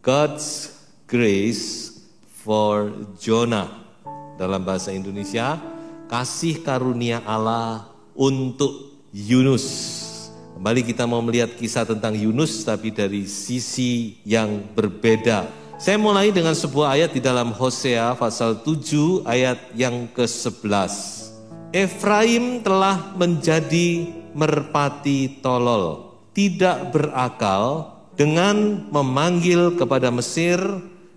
God's grace for Jonah. Dalam bahasa Indonesia, kasih karunia Allah untuk Yunus. Kembali kita mau melihat kisah tentang Yunus, tapi dari sisi yang berbeda. Saya mulai dengan sebuah ayat di dalam Hosea pasal 7 ayat yang ke-11. Efraim telah menjadi merpati tolol, tidak berakal, dengan memanggil kepada Mesir,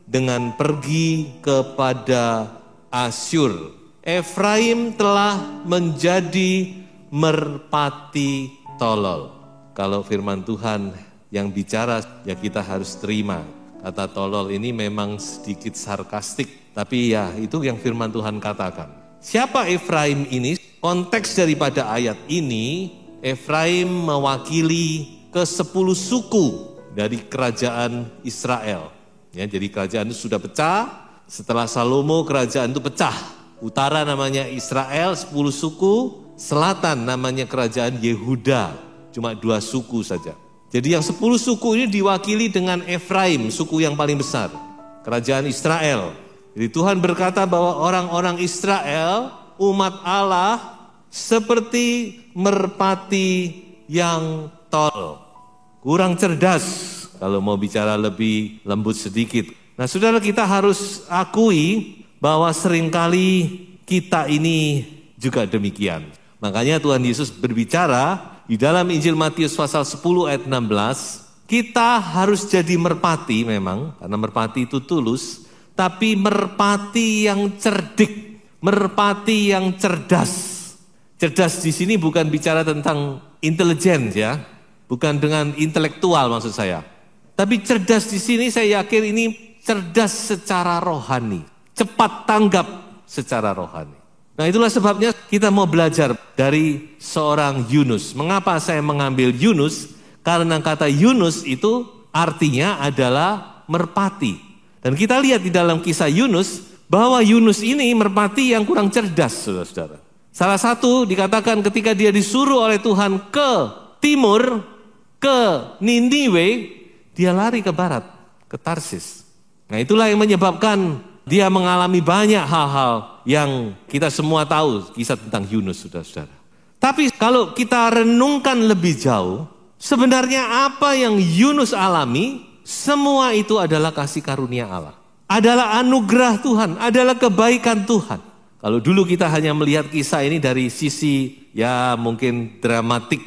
dengan pergi kepada Asyur. Efraim telah menjadi merpati tolol. Kalau firman Tuhan yang bicara, ya kita harus terima. Kata tolol ini memang sedikit sarkastik, tapi ya itu yang firman Tuhan katakan. Siapa Efraim ini? Konteks daripada ayat ini, Efraim mewakili ke-10 suku dari kerajaan Israel. Ya, jadi kerajaan itu sudah pecah. Setelah Salomo kerajaan itu pecah. Utara namanya Israel, 10 suku. Selatan namanya kerajaan Yehuda. Cuma 2 suku saja. Jadi yang 10 suku ini diwakili dengan Efraim, suku yang paling besar. Kerajaan Israel. Jadi Tuhan berkata bahwa orang-orang Israel, umat Allah, seperti merpati yang tolol. Kurang cerdas, kalau mau bicara lebih lembut sedikit. Nah, saudara, kita harus akui bahwa seringkali kita ini juga demikian. Makanya Tuhan Yesus berbicara di dalam Injil Matius pasal 10 ayat 16, kita harus jadi merpati memang, karena merpati itu tulus, tapi merpati yang cerdik, merpati yang cerdas. Cerdas di sini bukan bicara tentang intelijen ya, bukan dengan intelektual maksud saya. Tapi cerdas di sini saya yakin ini cerdas secara rohani, cepat tanggap secara rohani. Nah, itulah sebabnya kita mau belajar dari seorang Yunus. Mengapa saya mengambil Yunus? Karena kata Yunus itu artinya adalah merpati. Dan kita lihat di dalam kisah Yunus bahwa Yunus ini merpati yang kurang cerdas, saudara-saudara. Salah satu dikatakan ketika dia disuruh oleh Tuhan ke timur, ke Niniwe, dia lari ke barat, ke Tarsis. Nah, itulah yang menyebabkan dia mengalami banyak hal-hal yang kita semua tahu, kisah tentang Yunus, saudara-saudara. Tapi kalau kita renungkan lebih jauh, sebenarnya apa yang Yunus alami, semua itu adalah kasih karunia Allah. Adalah anugerah Tuhan, adalah kebaikan Tuhan. Kalau dulu kita hanya melihat kisah ini dari sisi ya mungkin dramatik,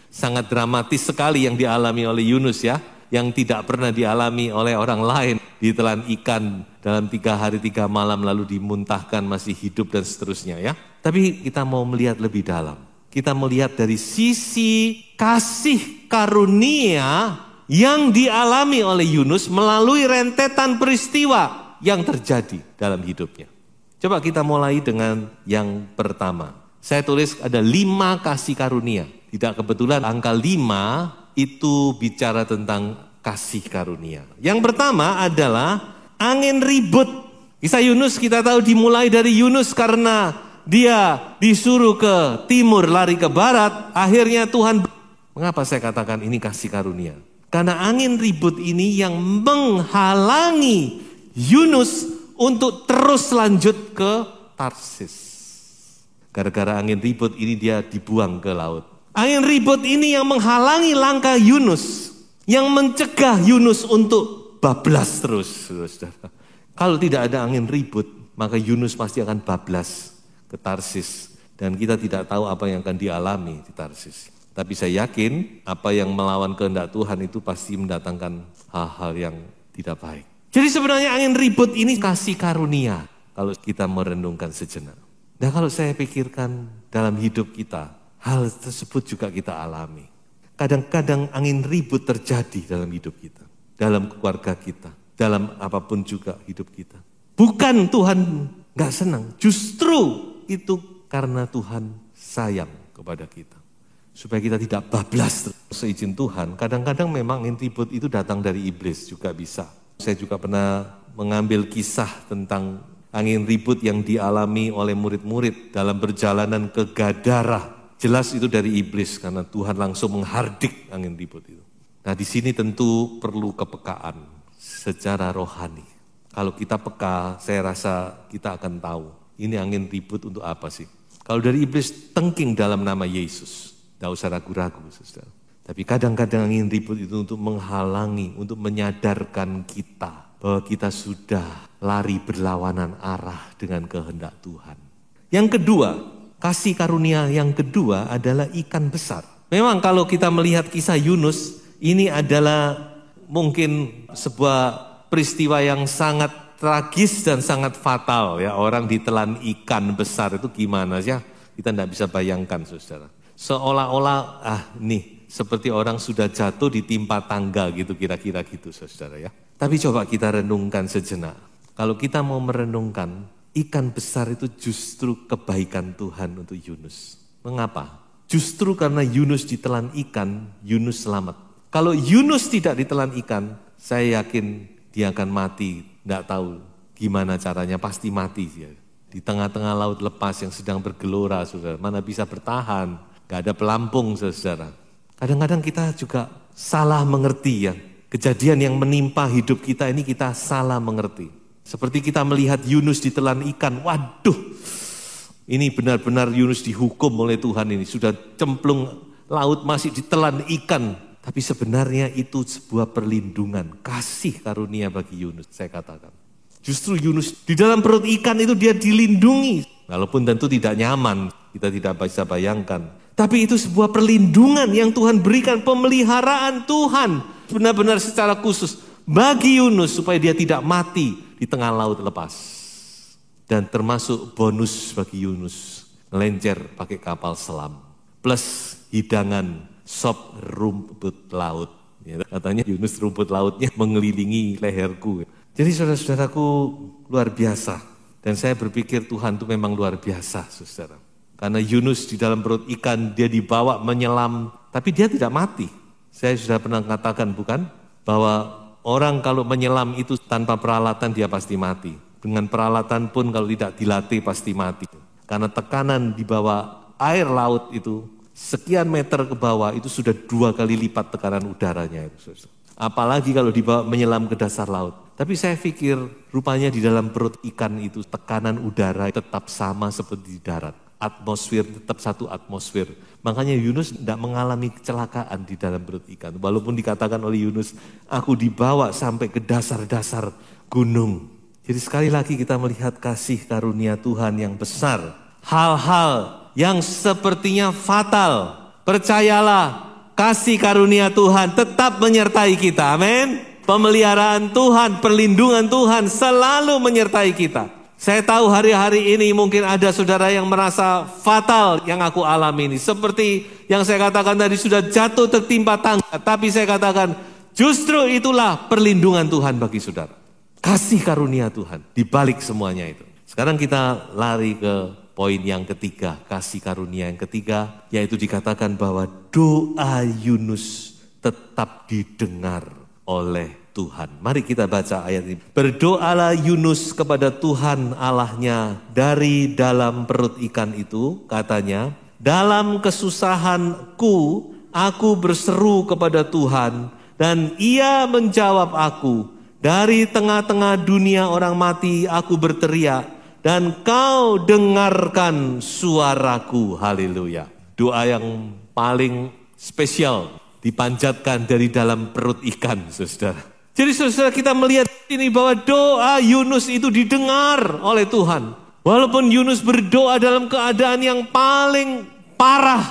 sangat dramatis sekali yang dialami oleh Yunus ya, yang tidak pernah dialami oleh orang lain. Ditelan ikan dalam 3 hari 3 malam lalu dimuntahkan masih hidup dan seterusnya ya. Tapi kita mau melihat lebih dalam. Kita melihat dari sisi kasih karunia yang dialami oleh Yunus melalui rentetan peristiwa yang terjadi dalam hidupnya. Coba kita mulai dengan yang pertama. Saya tulis ada 5 kasih karunia. Tidak kebetulan angka 5 itu bicara tentang kasih karunia. Yang pertama adalah angin ribut. Kisah Yunus kita tahu dimulai dari Yunus karena dia disuruh ke timur lari ke barat. Akhirnya Tuhan, mengapa saya katakan ini kasih karunia? Karena angin ribut ini yang menghalangi Yunus untuk terus lanjut ke Tarsis. Gara-gara angin ribut ini dia dibuang ke laut. Angin ribut ini yang menghalangi langkah Yunus, yang mencegah Yunus untuk bablas terus. Saudara. Kalau tidak ada angin ribut, maka Yunus pasti akan bablas ke Tarsis. Dan kita tidak tahu apa yang akan dialami di Tarsis. Tapi saya yakin apa yang melawan kehendak Tuhan itu pasti mendatangkan hal-hal yang tidak baik. Jadi sebenarnya angin ribut ini kasih karunia kalau kita merenungkan sejenak. Nah, kalau saya pikirkan dalam hidup kita, hal tersebut juga kita alami. Kadang-kadang angin ribut terjadi dalam hidup kita. dalam keluarga kita, dalam apapun juga hidup kita. Bukan Tuhan gak senang, justru itu karena Tuhan sayang kepada kita. Supaya kita tidak bablas seizin Tuhan. Kadang-kadang memang ribut itu datang dari iblis juga bisa. Saya juga pernah mengambil kisah tentang angin ribut yang dialami oleh murid-murid dalam perjalanan ke Gadara. Jelas itu dari iblis karena Tuhan langsung menghardik angin ribut itu. Nah di sini tentu perlu kepekaan secara rohani. Kalau kita peka, saya rasa kita akan tahu ini angin ribut untuk apa sih. Kalau dari iblis tengking dalam nama Yesus, tidak usah ragu-ragu, saudara. Tapi kadang-kadang angin ribut itu untuk menghalangi, untuk menyadarkan kita bahwa kita sudah lari berlawanan arah dengan kehendak Tuhan. Yang kedua, kasih karunia yang kedua adalah ikan besar. Memang kalau kita melihat kisah Yunus, ini adalah mungkin sebuah peristiwa yang sangat tragis dan sangat fatal ya, orang ditelan ikan besar itu gimana sih ya? Kita tidak bisa bayangkan saudara. Seolah-olah nih seperti orang sudah jatuh ditimpa tangga gitu kira-kira gitu saudara ya. Tapi coba kita renungkan sejenak. Kalau kita mau merenungkan ikan besar itu justru kebaikan Tuhan untuk Yunus. Mengapa? Justru karena Yunus ditelan ikan, Yunus selamat. Kalau Yunus tidak ditelan ikan, saya yakin dia akan mati, tidak tahu gimana caranya, pasti mati dia. Di tengah-tengah laut lepas yang sedang bergelora, saudara, mana bisa bertahan, gak ada pelampung, saudara. Kadang-kadang kita juga salah mengerti ya, kejadian yang menimpa hidup kita ini kita salah mengerti. Seperti kita melihat Yunus ditelan ikan, waduh, ini benar-benar Yunus dihukum oleh Tuhan ini, sudah cemplung laut masih ditelan ikan. Tapi sebenarnya itu sebuah perlindungan, kasih karunia bagi Yunus, saya katakan. Justru Yunus di dalam perut ikan itu dia dilindungi. Walaupun tentu tidak nyaman, kita tidak bisa bayangkan. Tapi itu sebuah perlindungan yang Tuhan berikan, pemeliharaan Tuhan. Benar-benar secara khusus bagi Yunus supaya dia tidak mati di tengah laut lepas. Dan termasuk bonus bagi Yunus, melencer pakai kapal selam. Plus hidangan sop rumput laut. Ya, katanya Yunus rumput lautnya mengelilingi leherku. Jadi saudara-saudaraku luar biasa. Dan saya berpikir Tuhan itu memang luar biasa saudara. Karena Yunus di dalam perut ikan dia dibawa menyelam. Tapi dia tidak mati. Saya sudah pernah katakan bukan? Bahwa orang kalau menyelam itu tanpa peralatan dia pasti mati. Dengan peralatan pun kalau tidak dilatih pasti mati. Karena tekanan di bawah air laut itu sekian meter ke bawah itu sudah 2 kali lipat tekanan udaranya itu. Apalagi kalau dibawa menyelam ke dasar laut. Tapi saya pikir rupanya di dalam perut ikan itu tekanan udara tetap sama seperti di darat. Atmosfer tetap satu atmosfer. Makanya Yunus tidak mengalami kecelakaan di dalam perut ikan. Walaupun dikatakan oleh Yunus, aku dibawa sampai ke dasar-dasar gunung. Jadi sekali lagi kita melihat kasih karunia Tuhan yang besar. Hal-hal yang sepertinya fatal, percayalah kasih karunia Tuhan tetap menyertai kita, amin. Pemeliharaan Tuhan, perlindungan Tuhan selalu menyertai kita. Saya tahu hari-hari ini mungkin ada saudara yang merasa fatal yang aku alami ini. Seperti yang saya katakan tadi sudah jatuh tertimpa tangga. Tapi saya katakan justru itulah perlindungan Tuhan bagi saudara. Kasih karunia Tuhan di balik semuanya itu. Sekarang kita lari ke poin yang ketiga, kasih karunia yang ketiga, yaitu dikatakan bahwa doa Yunus tetap didengar oleh Tuhan. Mari kita baca ayat ini. Berdoalah Yunus kepada Tuhan Allahnya dari dalam perut ikan itu, katanya, dalam kesusahanku aku berseru kepada Tuhan dan ia menjawab aku. Dari tengah-tengah dunia orang mati aku berteriak dan kau dengarkan suaraku. Haleluya. Doa yang paling spesial dipanjatkan dari dalam perut ikan, saudara. Jadi saudara kita melihat ini bahwa doa Yunus itu didengar oleh Tuhan. Walaupun Yunus berdoa dalam keadaan yang paling parah,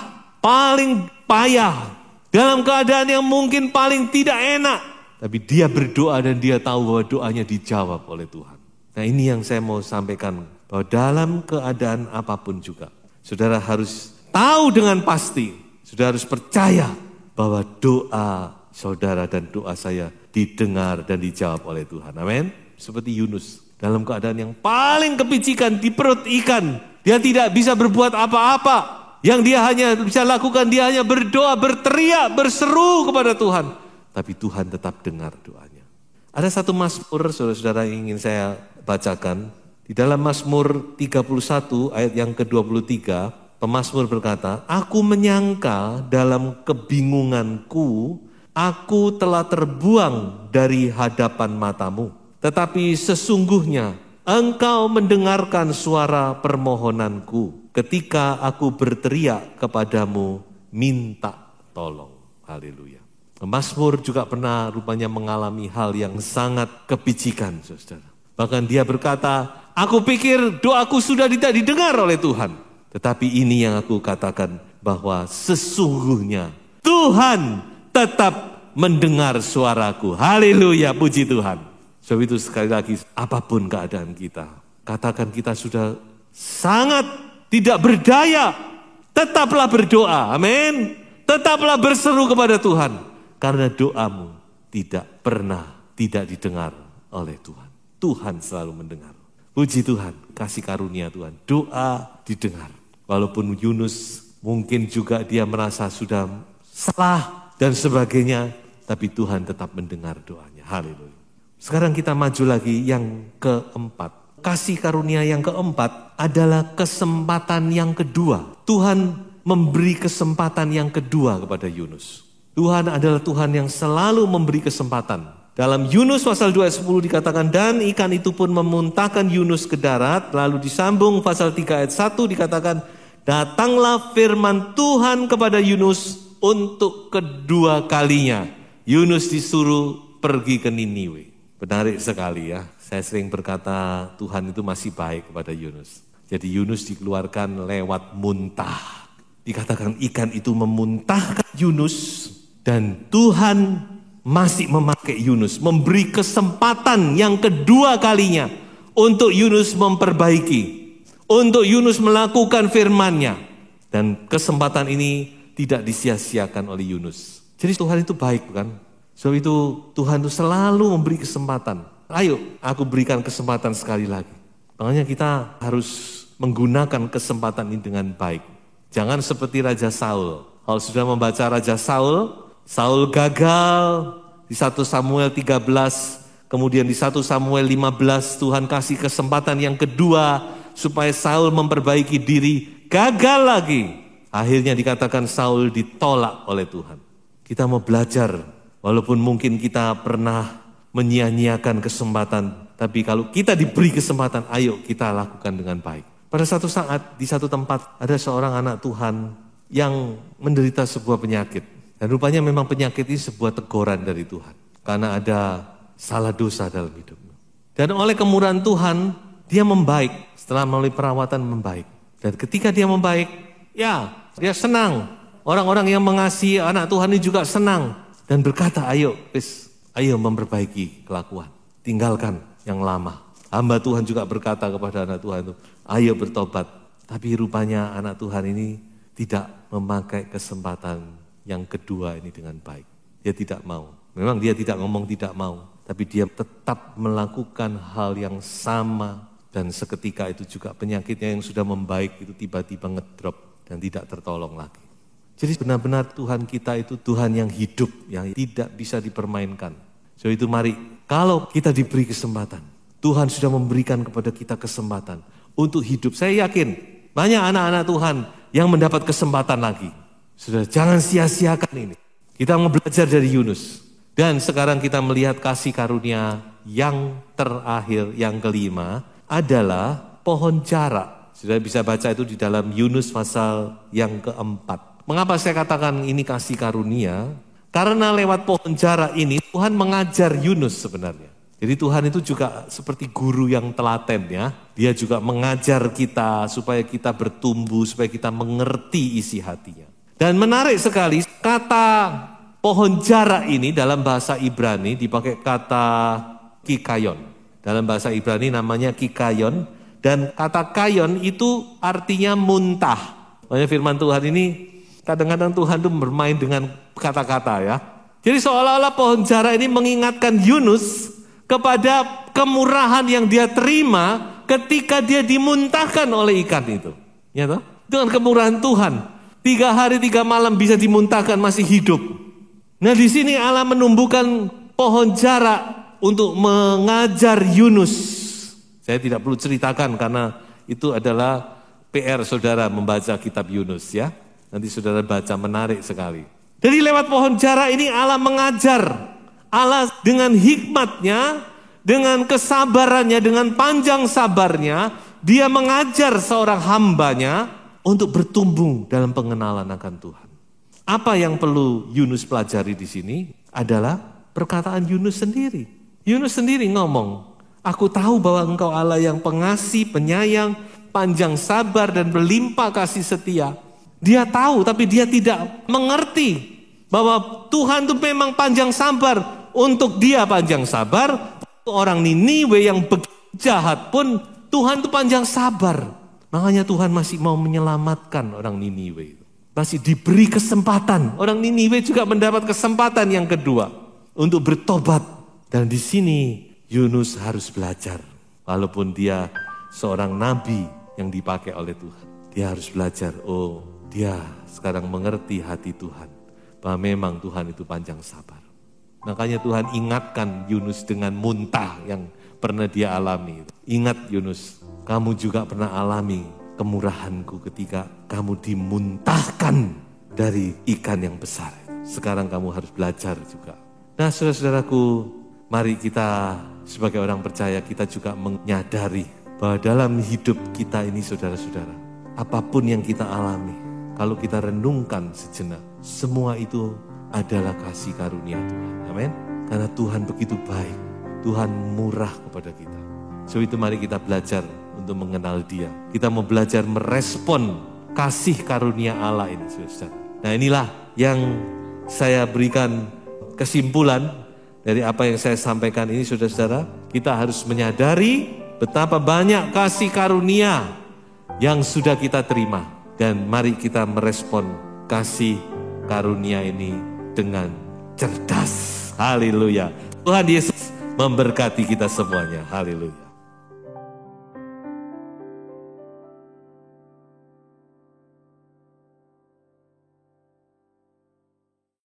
paling payah, dalam keadaan yang mungkin paling tidak enak. Tapi dia berdoa dan dia tahu bahwa doanya dijawab oleh Tuhan. Nah ini yang saya mau sampaikan. Bahwa dalam keadaan apapun juga. Saudara harus tahu dengan pasti. Saudara harus percaya bahwa doa saudara dan doa saya didengar dan dijawab oleh Tuhan. Amin. Seperti Yunus dalam keadaan yang paling kepicikan di perut ikan. Dia tidak bisa berbuat apa-apa. Yang dia hanya bisa lakukan, dia hanya berdoa, berteriak, berseru kepada Tuhan. Tapi Tuhan tetap dengar doanya. Ada satu Mazmur, saudara-saudara, yang ingin saya bacakan. Di dalam Mazmur 31 ayat yang ke-23, pemazmur berkata, "Aku menyangka dalam kebingunganku, aku telah terbuang dari hadapan matamu. Tetapi sesungguhnya Engkau mendengarkan suara permohonanku ketika aku berteriak kepadamu, minta tolong." Haleluya. Mazmur juga pernah rupanya mengalami hal yang sangat kepicikan, saudara. Bahkan dia berkata, "Aku pikir doaku sudah tidak didengar oleh Tuhan. Tetapi ini yang aku katakan, bahwa sesungguhnya Tuhan tetap mendengar suaraku." Haleluya, puji Tuhan. Sebab itu sekali lagi, apapun keadaan kita, katakan kita sudah sangat tidak berdaya, tetaplah berdoa, amin. Tetaplah berseru kepada Tuhan, karena doamu tidak pernah tidak didengar oleh Tuhan. Tuhan selalu mendengar. Puji Tuhan, kasih karunia Tuhan, doa didengar. Walaupun Yunus mungkin juga dia merasa sudah salah dan sebagainya, tapi Tuhan tetap mendengar doanya. Haleluya. Sekarang kita maju lagi yang keempat. Kasih karunia yang keempat adalah kesempatan yang kedua. Tuhan memberi kesempatan yang kedua kepada Yunus. Tuhan adalah Tuhan yang selalu memberi kesempatan. Dalam Yunus pasal 2 ayat 10 dikatakan, "Dan ikan itu pun memuntahkan Yunus ke darat." Lalu disambung pasal 3 ayat 1 dikatakan, "Datanglah firman Tuhan kepada Yunus untuk kedua kalinya." Yunus disuruh pergi ke Niniwe. Menarik sekali ya, saya sering berkata Tuhan itu masih baik kepada Yunus. Jadi Yunus dikeluarkan lewat muntah. Dikatakan ikan itu memuntahkan Yunus dan Tuhan masih memakai Yunus. Memberi kesempatan yang kedua kalinya untuk Yunus memperbaiki. Untuk Yunus melakukan firman-Nya. Dan kesempatan ini tidak disia-siakan oleh Yunus. Jadi Tuhan itu baik bukan? Sebab itu Tuhan itu selalu memberi kesempatan. Ayo, aku berikan kesempatan sekali lagi. Makanya kita harus menggunakan kesempatan ini dengan baik. Jangan seperti Raja Saul. Kalau sudah membaca Raja Saul, Saul gagal di 1 Samuel 13, kemudian di 1 Samuel 15 Tuhan kasih kesempatan yang kedua supaya Saul memperbaiki diri, gagal lagi. Akhirnya dikatakan Saul ditolak oleh Tuhan. Kita mau belajar. Walaupun mungkin kita pernah menyia-nyiakan kesempatan, tapi kalau kita diberi kesempatan, ayo kita lakukan dengan baik. Pada satu saat, di satu tempat, ada seorang anak Tuhan yang menderita sebuah penyakit. Dan rupanya memang penyakit ini sebuah teguran dari Tuhan. Karena ada salah dosa dalam hidupnya. Dan oleh kemurahan Tuhan, dia membaik. Setelah melalui perawatan membaik. Dan ketika dia membaik, ya dia senang. Orang-orang yang mengasihi anak Tuhan ini juga senang. Dan berkata, ayo memperbaiki kelakuan. Tinggalkan yang lama. Hamba Tuhan juga berkata kepada anak Tuhan itu, ayo bertobat. Tapi rupanya anak Tuhan ini tidak memakai kesempatan yang kedua ini dengan baik. Dia tidak mau. Memang dia tidak ngomong tidak mau. Tapi dia tetap melakukan hal yang sama. Dan seketika itu juga penyakitnya yang sudah membaik itu tiba-tiba ngedrop dan tidak tertolong lagi. Jadi benar-benar Tuhan kita itu Tuhan yang hidup, yang tidak bisa dipermainkan. So itu mari, kalau kita diberi kesempatan, Tuhan sudah memberikan kepada kita kesempatan untuk hidup. Saya yakin banyak anak-anak Tuhan yang mendapat kesempatan lagi. Sudah jangan sia-siakan ini. Kita mau belajar dari Yunus. Dan sekarang kita melihat kasih karunia yang terakhir, yang kelima adalah pohon jara. Sudah bisa baca itu di dalam Yunus pasal yang keempat. Mengapa saya katakan ini kasih karunia? Karena lewat pohon jara ini Tuhan mengajar Yunus sebenarnya. Jadi Tuhan itu juga seperti guru yang telaten ya. Dia juga mengajar kita supaya kita bertumbuh, supaya kita mengerti isi hatinya. Dan menarik sekali kata pohon jara ini dalam bahasa Ibrani dipakai kata kikayon. Dalam bahasa Ibrani namanya kikayon. Dan kata kayon itu artinya muntah. Makanya firman Tuhan ini kadang-kadang Tuhan itu bermain dengan kata-kata ya. Jadi seolah-olah pohon jara ini mengingatkan Yunus kepada kemurahan yang dia terima ketika dia dimuntahkan oleh ikan itu. Ya toh? Dengan kemurahan Tuhan. 3 hari 3 malam bisa dimuntahkan masih hidup. Nah di sini Allah menumbuhkan pohon jara untuk mengajar Yunus. Saya tidak perlu ceritakan karena itu adalah PR saudara membaca kitab Yunus ya. Nanti saudara baca, menarik sekali. Jadi lewat pohon jara ini Allah mengajar. Allah dengan hikmatnya, dengan kesabarannya, dengan panjang sabarnya, dia mengajar seorang hambanya untuk bertumbuh dalam pengenalan akan Tuhan. Apa yang perlu Yunus pelajari di sini adalah perkataan Yunus sendiri. Yunus sendiri ngomong, aku tahu bahwa engkau Allah yang pengasih, penyayang, panjang sabar dan berlimpah kasih setia. Dia tahu tapi dia tidak mengerti bahwa Tuhan itu memang panjang sabar. Untuk dia panjang sabar, orang Niniwe yang jahat pun Tuhan itu panjang sabar. Makanya Tuhan masih mau menyelamatkan orang Niniwe. Masih diberi kesempatan. Orang Niniwe juga mendapat kesempatan yang kedua untuk bertobat. Dan di sini Yunus harus belajar. Walaupun dia seorang nabi yang dipakai oleh Tuhan. Dia harus belajar, oh dia sekarang mengerti hati Tuhan. Bahwa memang Tuhan itu panjang sabar. Makanya Tuhan ingatkan Yunus dengan muntah yang pernah dia alami. Ingat Yunus, kamu juga pernah alami kemurahanku ketika kamu dimuntahkan dari ikan yang besar. Sekarang kamu harus belajar juga. Nah saudara-saudaraku, mari kita sebagai orang percaya kita juga menyadari bahwa dalam hidup kita ini saudara-saudara, apapun yang kita alami, kalau kita renungkan sejenak, semua itu adalah kasih karunia Tuhan. Amin. Karena Tuhan begitu baik. Tuhan murah kepada kita. So itu mari kita belajar untuk mengenal Dia. Kita mau belajar merespon kasih karunia Allah ini, saudara. Nah inilah yang saya berikan kesimpulan dari apa yang saya sampaikan ini, saudara-saudara. Kita harus menyadari betapa banyak kasih karunia yang sudah kita terima. Dan mari kita merespon kasih karunia ini dengan cerdas. Haleluya. Tuhan Yesus memberkati kita semuanya. Haleluya.